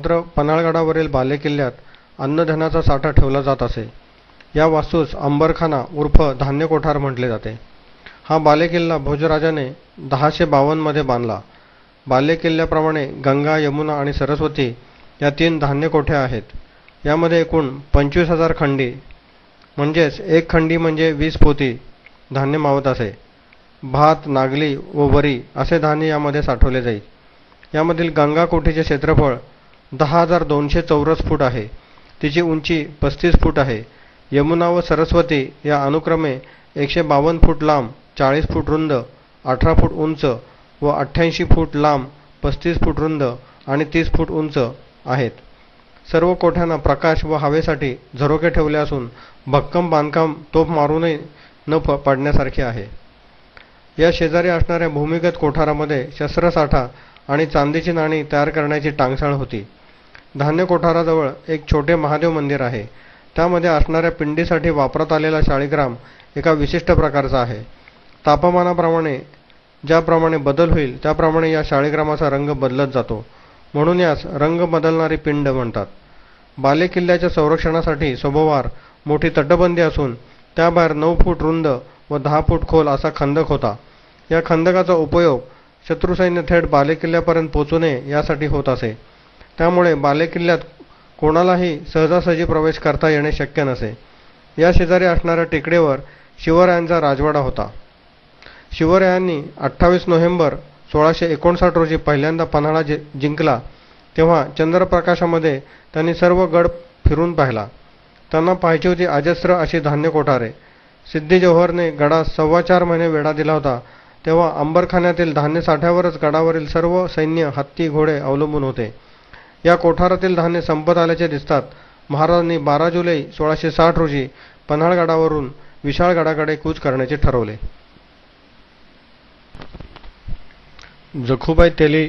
मात्र पन्हाळगडावरील बालेकिल्ल्यात अन्नधनाचा साठा ठेवला जात असे। या वास्तूस अंबरखाना उर्फ धान्य कोठार म्हटले जाते। हा बालेकिल्ला भोजराजाने 1052 मध्ये बांधला। बालेकिल्ल्याप्रमाणे गंगा, यमुना आणि सरस्वती या 3 धान्य कोठ्या आहेत। यामध्ये एकूण 25,000 खंडी म्हणजेच एक खंडी म्हणजे 20 पोती धान्य मावत असे। भात, नागली व वरी असे धान्य यामध्ये साठवले जाई। यामधील गंगा कोठीचे क्षेत्रफळ 10,200 चौरस फूट आहे। तिची उंची 35 फूट आहे। यमुना व सरस्वती या अनुक्रमे 152 फूट लांब, 40 फूट रुंद, 18 फूट उंच व 88 फूट लांब, 35 फूट रुंद आणि 30 फूट उंच आहेत। सर्व कोठ्यांना प्रकाश व हवेसाठी झरोके ठेवले असून भक्कम बांधकाम तोफ मारूनही न पडण्यासारखे आहे। या शेजारी असणाऱ्या भूमिगत कोठारामध्ये शस्त्रसाठा आणि चांदीची नाणी तयार करण्याची टांगसाळ होती। धान्य कोठाराजवळ एक छोटे महादेव मंदिर आहे। त्यामध्ये असणाऱ्या पिंडीसाठी वापरात आलेला शाळीग्राम एका विशिष्ट प्रकारचा आहे। तापमानाप्रमाणे ज्याप्रमाणे बदल होईल त्याप्रमाणे या शाळीग्रामाचा रंग बदलत जातो, म्हणून यास रंग बदलणारी पिंड म्हणतात। बालेकिल्ल्याच्या संरक्षणासाठी सभोवार मोठी तटबंदी असून त्याबाहेर 9 फूट रुंद व 10 फूट खोल असा खंदक होता। या खंदकाचा उपयोग शत्रुसैन्य थेट बालेकिल्ल्यापर्यंत पोहोचू नये यासाठी होत असे। त्यामुळे बालेकिल्ल्यात कोणालाही सहजासहजी प्रवेश करता येणे शक्य नसे। या शेजारी असणाऱ्या टेकडीवर शिवरायांचा राजवाडा होता। शिवरायांनी 28 नोव्हेंबर 1659 रोजी पहिल्यांदा पन्हाळा जिंकला तेव्हा चंद्रप्रकाशामध्ये त्यांनी सर्व गड फिरून पाहिला। त्यांना पाहायची होती अजस्र अशी धान्य कोठारे। सिद्दी जौहरने गडास 4.25 महिने वेढा दिला होता, तेव्हा अंबरखान्यातील धान्य साठ्यावरच गडावरील सर्व सैन्य, हत्ती, घोडे अवलंबून होते। या कोठारातील धान्य संपत आल्याचे दिसतात महाराजांनी 12 जुलै 1660 रोजी पन्हाळगडावरून विशाळगडाकडे कूच करण्याचे ठरवले। जखुबाई तेली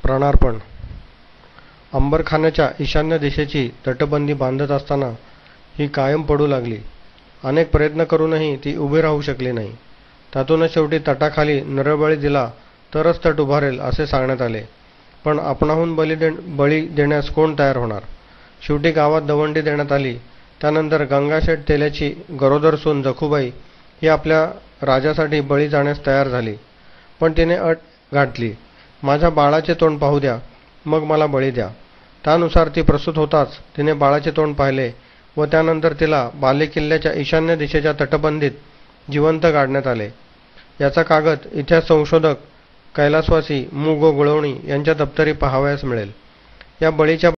प्राणार्पण। अंबरखान्याच्या ईशान्य दिशेची तटबंदी बांधत असताना ही कायम पडू लागली। अनेक प्रयत्न करूनही ती उभी राहू शकली नाही। त्यातूनच शेवटी तटाखाली नरबळी दिला तरच तट उभारेल असे सांगण्यात आले। पण आपणाहून बळी देण्यास कोण तयार होणार। शेवटी गावात दवंडी देण्यात आली। त्यानंतर गंगाशेठ तेल्याची गरोदर सून जखुबाई ही आपल्या राजासाठी बळी जाण्यास तयार झाली, पण तिने अट गाठली, माझ्या बाळाचे तोंड पाहू द्या, मग मला बळी द्या। त्यानुसार ती प्रसूत होताच तिने बाळाचे तोंड पाहिले व त्यानंतर तिला बालेकिल्ल्याच्या ईशान्य दिशेच्या तटबंदीत जिवंत गाडण्यात आले। याचा कागद इतिहास संशोधक कैलासवासी मु. गो. गुळवणी यांच्या दप्तरी पाहावयास मिळेल। या बळीच्या